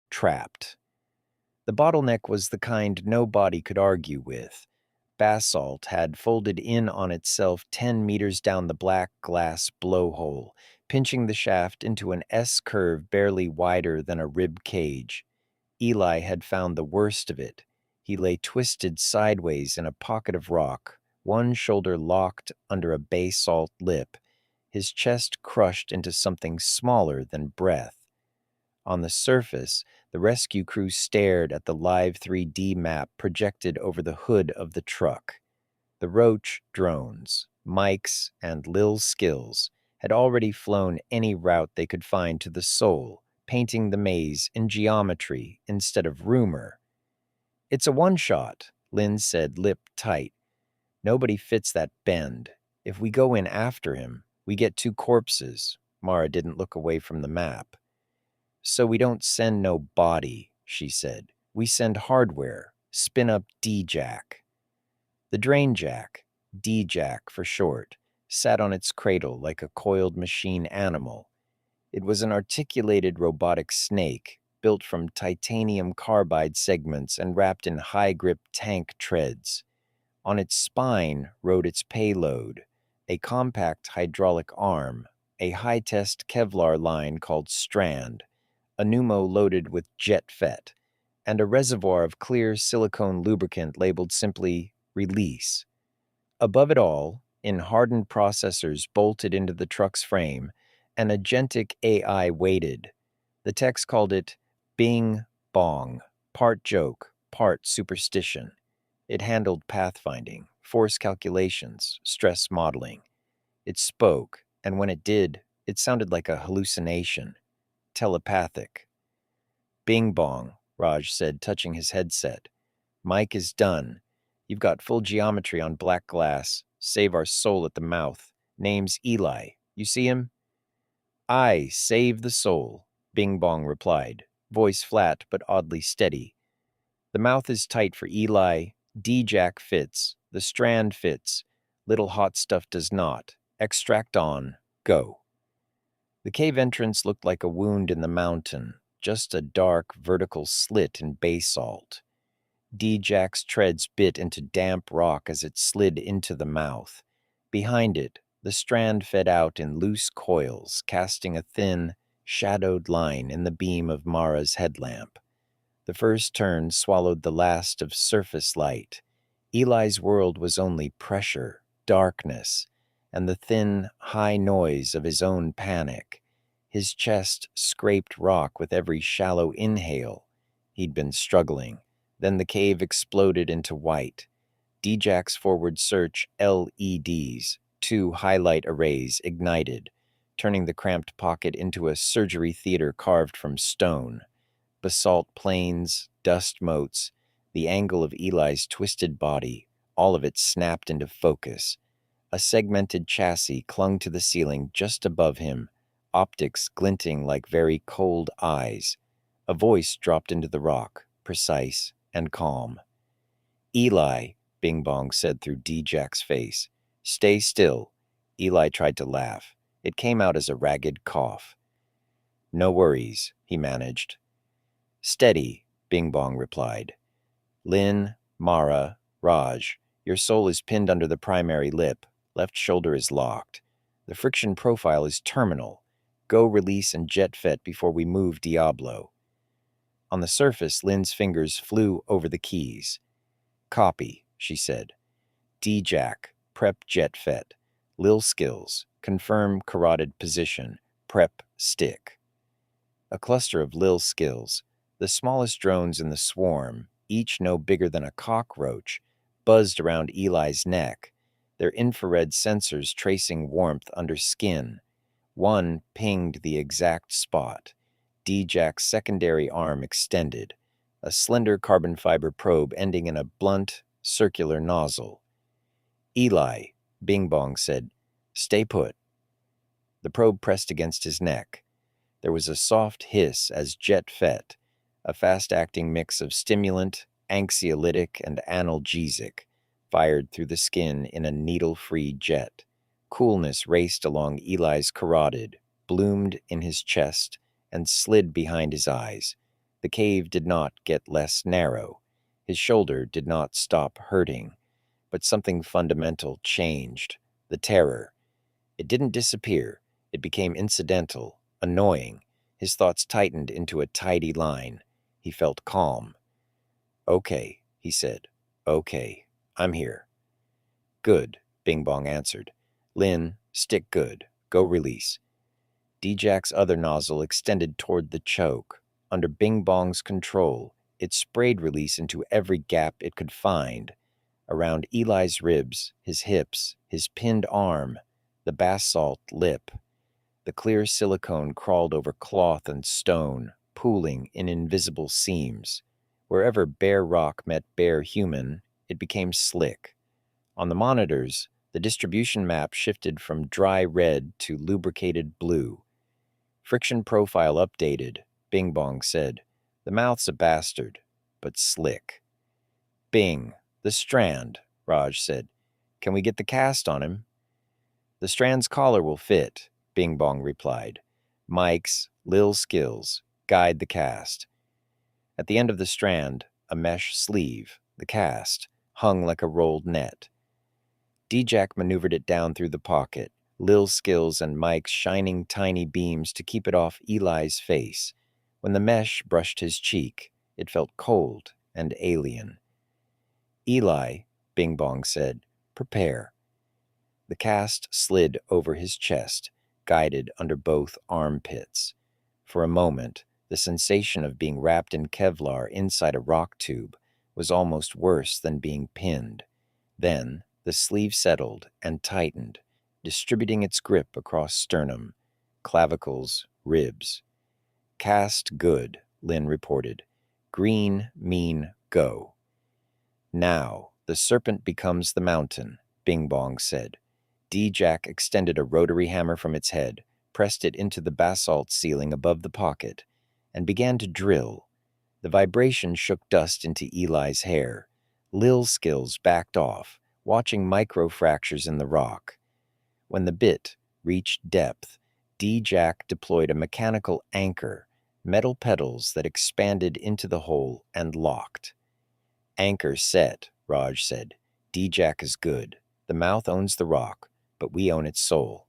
trapped. The bottleneck was the kind nobody could argue with. Basalt had folded in on itself 10 meters down the black glass blowhole, pinching the shaft into an S-curve barely wider than a rib cage. Eli had found the worst of it. He lay twisted sideways in a pocket of rock, one shoulder locked under a basalt lip, his chest crushed into something smaller than breath. On the surface, the rescue crew stared at the live 3D map projected over the hood of the truck. The Roach drones, Mike's, and Lil's skills had already flown any route they could find to the Soul, painting the maze in geometry instead of rumor. "It's a one-shot," Lynn said, lip tight. "Nobody fits that bend. If we go in after him, we get two corpses." Mara didn't look away from the map. "So we don't send no body," she said. "We send hardware, spin-up D-Jack." The drain jack, D-Jack for short, sat on its cradle like a coiled machine animal. It was an articulated robotic snake, built from titanium carbide segments and wrapped in high-grip tank treads. On its spine rode its payload, a compact hydraulic arm, a high-test Kevlar line called Strand, a pneumo loaded with jet fet, and a reservoir of clear silicone lubricant labeled simply Release. Above it all, in hardened processors bolted into the truck's frame, an agentic AI waited. The text called it Bing-bong, part joke, part superstition. It handled pathfinding, force calculations, stress modeling. It spoke, and when it did, it sounded like a hallucination. Telepathic. "Bing-bong," Raj said, touching his headset. "Mike is done. You've got full geometry on black glass. Save our soul at the mouth. Name's Eli. You see him?" "I save the soul," Bing-bong replied, voice flat but oddly steady. "The mouth is tight for Eli. D-Jack fits. The Strand fits. Little hot stuff does not. Extract on. Go." The cave entrance looked like a wound in the mountain, just a dark, vertical slit in basalt. D-Jack's treads bit into damp rock as it slid into the mouth. Behind it, the Strand fed out in loose coils, casting a thin, shadowed line in the beam of Mara's headlamp. The first turn swallowed the last of surface light. Eli's world was only pressure, darkness, and the thin, high noise of his own panic. His chest scraped rock with every shallow inhale. He'd been struggling. Then the cave exploded into white. D-Jack's forward search LEDs, two highlight arrays, ignited, turning the cramped pocket into a surgery theater carved from stone. Basalt planes, dust motes, the angle of Eli's twisted body, all of it snapped into focus. A segmented chassis clung to the ceiling just above him, optics glinting like very cold eyes. A voice dropped into the rock, precise and calm. "Eli," Bing-bong said through D-Jack's face. "Stay still." Eli tried to laugh. It came out as a ragged cough. "No worries," he managed. "Steady," Bing-bong replied. "Lynn, Mara, Raj, your soul is pinned under the primary lip. Left shoulder is locked. The friction profile is terminal. Go release and jet fet before we move Diablo." On the surface, Lynn's fingers flew over the keys. "Copy," she said. "D-Jack, prep jet fet. Lil skills, confirm carotid position, prep stick." A cluster of Lil skills, the smallest drones in the swarm, each no bigger than a cockroach, buzzed around Eli's neck, their infrared sensors tracing warmth under skin. One pinged the exact spot. D-Jack's secondary arm extended, a slender carbon fiber probe ending in a blunt, circular nozzle. "Eli," Bing-bong said, "stay put." The probe pressed against his neck. There was a soft hiss as jet fet, a fast-acting mix of stimulant, anxiolytic, and analgesic, fired through the skin in a needle-free jet. Coolness raced along Eli's carotid, bloomed in his chest, and slid behind his eyes. The cave did not get less narrow. His shoulder did not stop hurting. But something fundamental changed. The terror. It didn't disappear. It became incidental, annoying. His thoughts tightened into a tidy line. He felt calm. "Okay," he said. "Okay, I'm here." "Good," Bing-bong answered. "Lin, stick good. Go release." D-Jack's other nozzle extended toward the choke. Under Bing-bong's control, it sprayed release into every gap it could find. Around Eli's ribs, his hips, his pinned arm, the basalt lip. The clear silicone crawled over cloth and stone, pooling in invisible seams. Wherever bare rock met bare human, it became slick. On the monitors, the distribution map shifted from dry red to lubricated blue. "Friction profile updated," Bing-bong said. "The mouth's a bastard, but slick." "Bing, the Strand," Raj said. "Can we get the cast on him?" "The Strand's collar will fit," Bing-bong replied. "Mike's, Lil's skills. Guide the cast." At the end of the Strand, a mesh sleeve, the cast, hung like a rolled net. D-Jack maneuvered it down through the pocket, Lil's skills and Mike's shining tiny beams to keep it off Eli's face. When the mesh brushed his cheek, it felt cold and alien. "Eli," Bing-bong said, "prepare." The cast slid over his chest, guided under both armpits. For a moment, the sensation of being wrapped in Kevlar inside a rock tube was almost worse than being pinned. Then, the sleeve settled and tightened, distributing its grip across sternum, clavicles, ribs. "Cast good," Lin reported. "Green, mean, go." "Now, the serpent becomes the mountain," Bing-bong said. D-Jack extended a rotary hammer from its head, pressed it into the basalt ceiling above the pocket, and began to drill. The vibration shook dust into Eli's hair. Lil's skills backed off, watching microfractures in the rock. When the bit reached depth, D-Jack deployed a mechanical anchor, metal pedals that expanded into the hole and locked. "Anchor set," Raj said. "D-Jack is good. The mouth owns the rock, but we own its soul."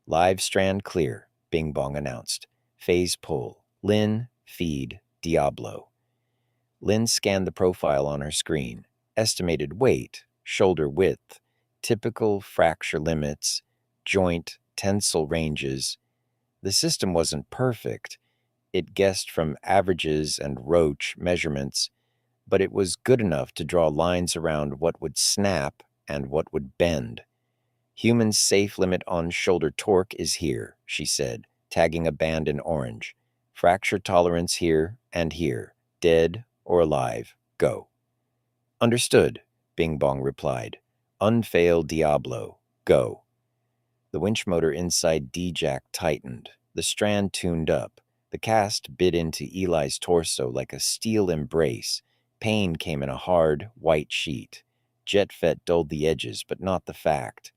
"Live strand clear," Bing-bong announced. "Phase pull. Lin, feed, Diablo." Lin scanned the profile on her screen. Estimated weight, shoulder width, typical fracture limits, joint, tensile ranges. The system wasn't perfect. It guessed from averages and Roche measurements, but it was good enough to draw lines around what would snap and what would bend. "Human safe limit on shoulder torque is here," she said, tagging a band in orange. "Fracture tolerance here and here. Dead or alive. Go." "Understood," Bing-bong replied. "Unfail Diablo. Go." The winch motor inside D-Jack tightened. The strand tuned up. The cast bit into Eli's torso like a steel embrace. Pain came in a hard, white sheet. Jet fet dulled the edges, but not the fact.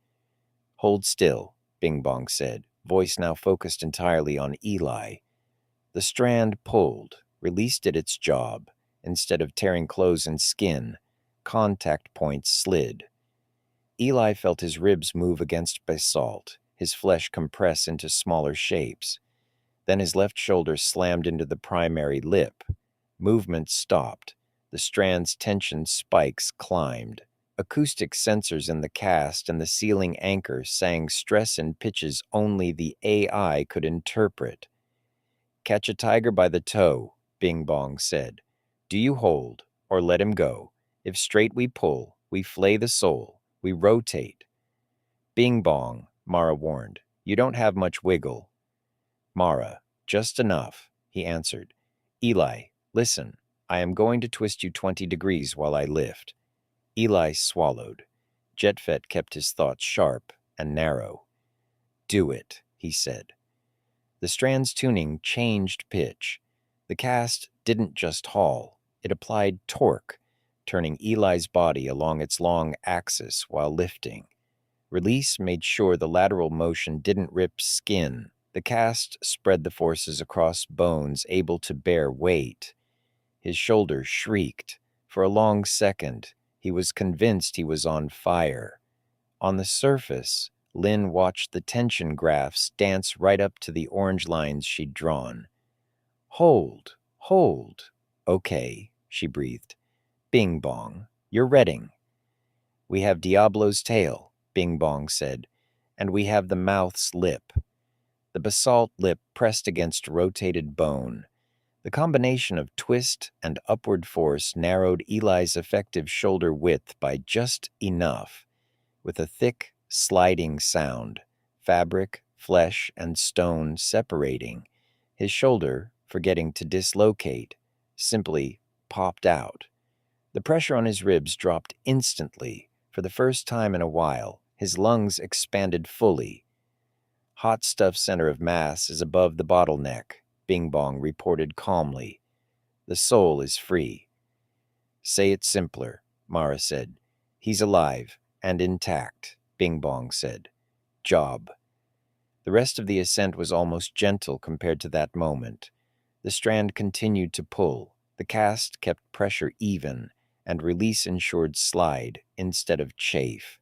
"Hold still," Bing-bong said, voice now focused entirely on Eli. The strand pulled, released at its job. Instead of tearing clothes and skin, contact points slid. Eli felt his ribs move against basalt, his flesh compress into smaller shapes. Then his left shoulder slammed into the primary lip. Movement stopped. The strand's tension spikes climbed. Acoustic sensors in the cast and the ceiling anchor sang stress in pitches only the AI could interpret. "Catch a tiger by the toe," Bing-bong said. "Do you hold, or let him go? If straight we pull, we flay the soul, we rotate." "Bing-bong," Mara warned. "You don't have much wiggle." "Mara, just enough," he answered. "Eli, listen, I am going to twist you 20 degrees while I lift." Eli swallowed. Jetfet kept his thoughts sharp and narrow. "Do it," he said. The strand's tuning changed pitch. The cast didn't just haul, it applied torque, turning Eli's body along its long axis while lifting. Release made sure the lateral motion didn't rip skin. The cast spread the forces across bones able to bear weight. His shoulder shrieked. For a long second, he was convinced he was on fire. On the surface, Lynn watched the tension graphs dance right up to the orange lines she'd drawn. Hold, hold. Okay, she breathed. Bing-bong, you're redding. We have Diablo's tail, Bing-bong said, and we have the mouth's lip. The basalt lip pressed against rotated bone. The combination of twist and upward force narrowed Eli's effective shoulder width by just enough, with a thick, sliding sound, fabric, flesh, and stone separating. His shoulder, forgetting to dislocate, simply popped out. The pressure on his ribs dropped instantly. For the first time in a while, his lungs expanded fully. Hot stuff center of mass is above the bottleneck, Bing-bong reported calmly. The soul is free. Say it simpler, Mara said. He's alive and intact, Bing-bong said. Job. The rest of the ascent was almost gentle compared to that moment. The strand continued to pull. The cast kept pressure even, and release ensured slide instead of chafe.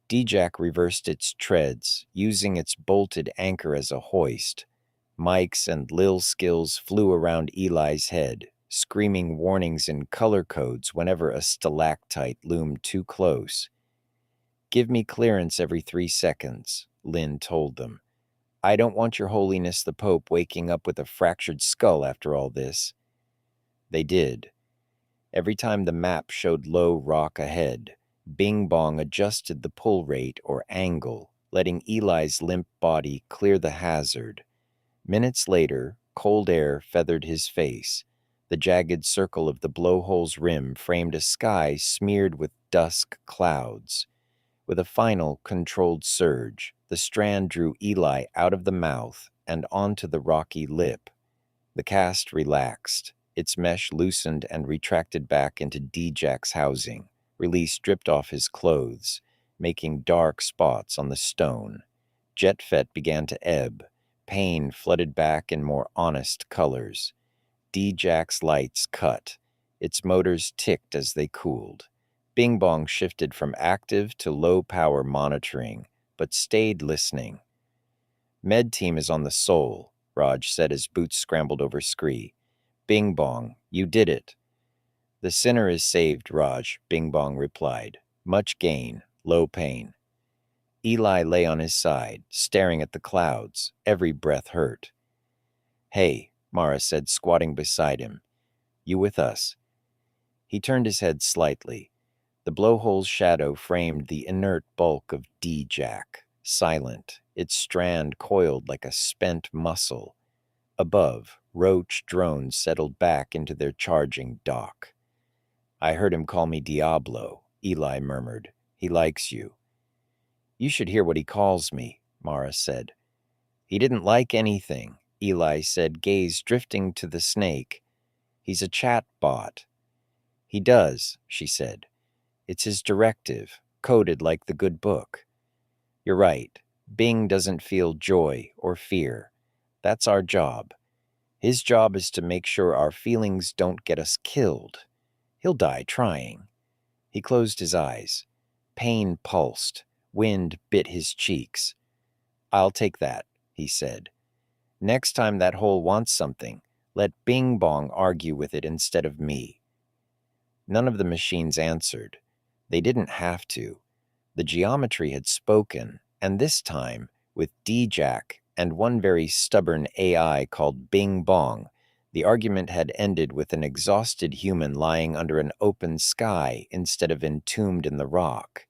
D-Jack reversed its treads, using its bolted anchor as a hoist. Mike's and Lil's skills flew around Eli's head, screaming warnings in color codes whenever a stalactite loomed too close. Give me clearance every 3 seconds, Lynn told them. I don't want your holiness the Pope waking up with a fractured skull after all this. They did. Every time the map showed low rock ahead, Bing-bong adjusted the pull rate or angle, letting Eli's limp body clear the hazard. Minutes later, cold air feathered his face. The jagged circle of the blowhole's rim framed a sky smeared with dusk clouds. With a final, controlled surge, the strand drew Eli out of the mouth and onto the rocky lip. The cast relaxed. Its mesh loosened and retracted back into D-Jack's housing. Release dripped off his clothes, making dark spots on the stone. Jet-fet began to ebb. Pain flooded back in more honest colors. D-Jack's lights cut. Its motors ticked as they cooled. Bing-bong shifted from active to low-power monitoring, but stayed listening. Med team is on the Soul, Raj said as boots scrambled over scree. Bing-bong, you did it. The sinner is saved, Raj, Bing-bong replied. Much gain, low pain. Eli lay on his side, staring at the clouds. Every breath hurt. Hey, Mara said, squatting beside him. You with us? He turned his head slightly. The blowhole's shadow framed the inert bulk of D-Jack, silent, its strand coiled like a spent muscle. Above, roach drones settled back into their charging dock. I heard him call me Diablo, Eli murmured. He likes you. You should hear what he calls me, Mara said. He didn't like anything, Eli said, gaze drifting to the snake. He's a chat bot. He does, she said. It's his directive, coded like the good book. You're right. Bing doesn't feel joy or fear. That's our job. His job is to make sure our feelings don't get us killed. He'll die trying. He closed his eyes. Pain pulsed. Wind bit his cheeks. I'll take that, he said. Next time that hole wants something, let Bing-bong argue with it instead of me. None of the machines answered. They didn't have to. The geometry had spoken, and this time, with D-Jack and one very stubborn AI called Bing-bong, the argument had ended with an exhausted human lying under an open sky instead of entombed in the rock.